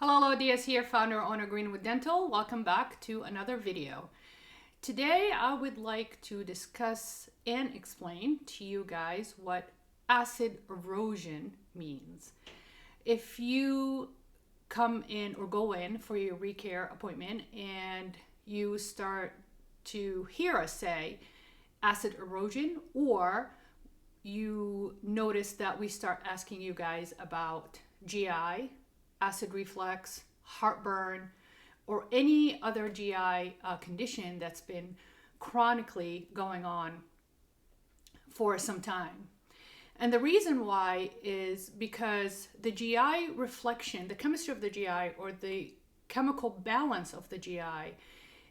Hello, Diaz here, founder owner Greenwood Dental. Welcome back to another video. Today I would like to discuss and explain to you guys what acid erosion means. If you come in or go in for your recare appointment and you start to hear us say acid erosion, or you notice that we start asking you guys about GI, acid reflux, heartburn, or any other GI condition that's been chronically going on for some time. And the reason why is because the GI reflection, the chemistry of the GI, or the chemical balance of the GI,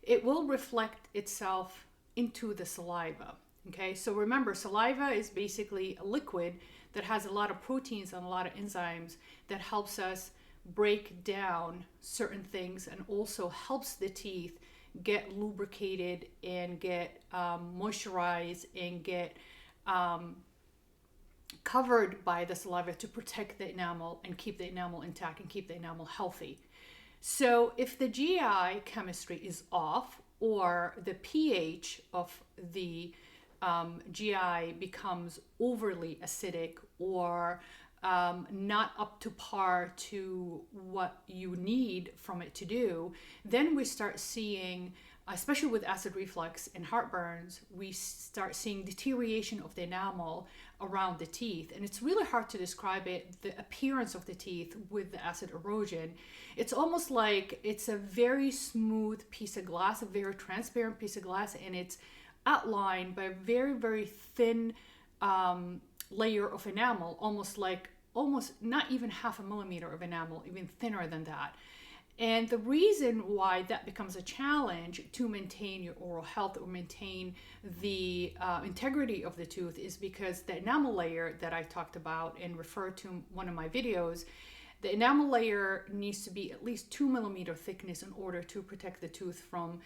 it will reflect itself into the saliva. Okay, so remember, saliva is basically a liquid that has a lot of proteins and a lot of enzymes that helps us break down certain things and also helps the teeth get lubricated and get moisturized and get covered by the saliva to protect the enamel and keep the enamel intact and keep the enamel healthy. So if the GI chemistry is off, or the pH of the GI becomes overly acidic, or not up to par to what you need from it to do, then we start seeing, especially with acid reflux and heartburns, we start seeing deterioration of the enamel around the teeth. And it's really hard to describe it, the appearance of the teeth with the acid erosion. It's almost like it's a very smooth piece of glass, a very transparent piece of glass, and it's outlined by a very, very thin layer of enamel, almost not even half a millimeter of enamel, even thinner than that. And the reason why that becomes a challenge to maintain your oral health or maintain the integrity of the tooth is because the enamel layer that I talked about and referred to in one of my videos, the enamel layer needs to be at least 2 millimeter thickness in order to protect the tooth from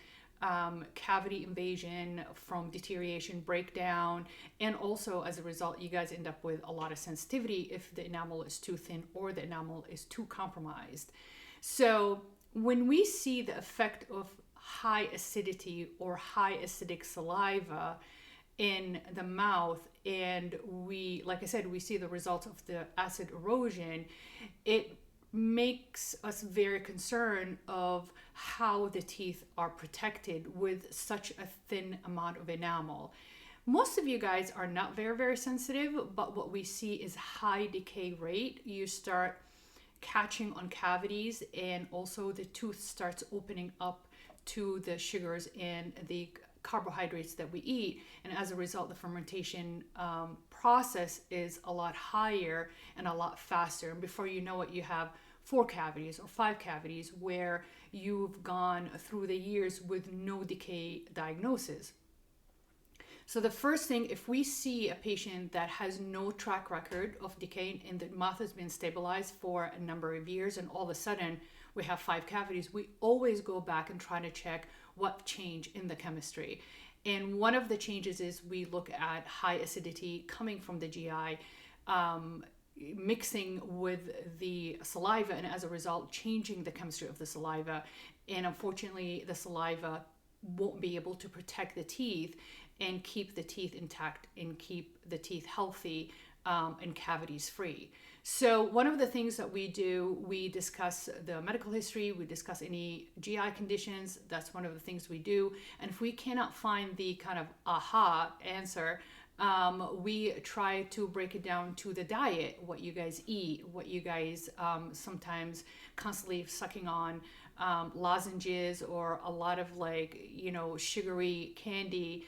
cavity invasion, from deterioration, breakdown, and also as a result, you guys end up with a lot of sensitivity if the enamel is too thin or the enamel is too compromised. So when we see the effect of high acidity or high acidic saliva in the mouth, and we, like I said, we see the results of the acid erosion, it makes us very concerned of how the teeth are protected with such a thin amount of enamel. Most of you guys are not very, very sensitive, but what we see is high decay rate. You start catching on cavities, and also the tooth starts opening up to the sugars and the carbohydrates that we eat, and as a result the fermentation process is a lot higher and a lot faster, and before you know it, you have 4 cavities or 5 cavities where you've gone through the years with no decay diagnosis. So the first thing, if we see a patient that has no track record of decay and the mouth has been stabilized for a number of years and all of a sudden we have 5 cavities, we always go back and try to check what changed in the chemistry. And one of the changes is we look at high acidity coming from the GI, mixing with the saliva, and as a result changing the chemistry of the saliva. And unfortunately the saliva won't be able to protect the teeth and keep the teeth intact and keep the teeth healthy and cavities free. So one of the things that we do, we discuss the medical history, we discuss any GI conditions. That's one of the things we do. And if we cannot find the kind of aha answer, we try to break it down to the diet, what you guys eat, what you guys sometimes constantly sucking on lozenges or a lot of sugary candy,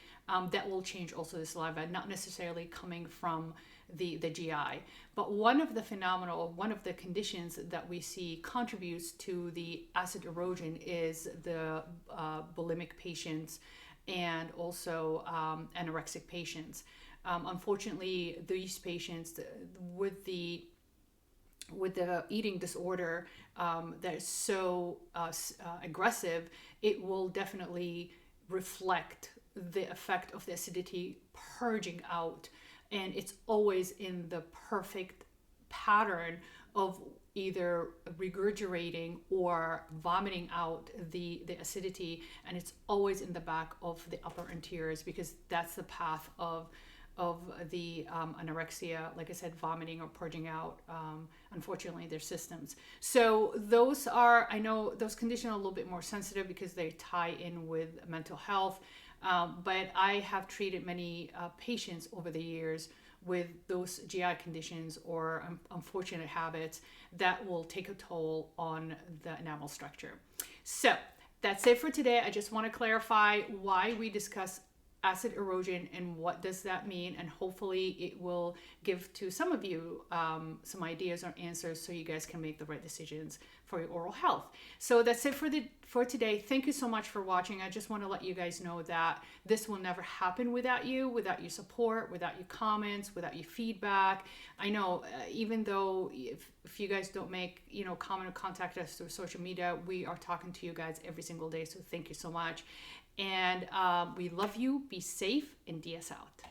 that will change also the saliva, not necessarily coming from the GI. But one of the conditions that we see contributes to the acid erosion is the bulimic patients and also anorexic patients. Unfortunately, these patients with the eating disorder that is so aggressive, it will definitely reflect the effect of the acidity purging out, and it's always in the perfect pattern of either regurgitating or vomiting out the acidity, and it's always in the back of the upper anteriors, because that's the path of the anorexia, like I said, vomiting or purging out, unfortunately, their systems. So those are, I know those conditions are a little bit more sensitive because they tie in with mental health, but I have treated many patients over the years with those GI conditions or unfortunate habits that will take a toll on the enamel structure. So that's it for today. I just want to clarify why we discuss acid erosion and what does that mean, and hopefully it will give to some of you some ideas or answers so you guys can make the right decisions for your oral health. So that's it for today. Thank you so much for watching. I just want to let you guys know that this will never happen without you, without your support, without your comments, without your feedback. I know even though if you guys don't make, comment or contact us through social media, we are talking to you guys every single day. So thank you so much. And we love you. Be safe, and DS out.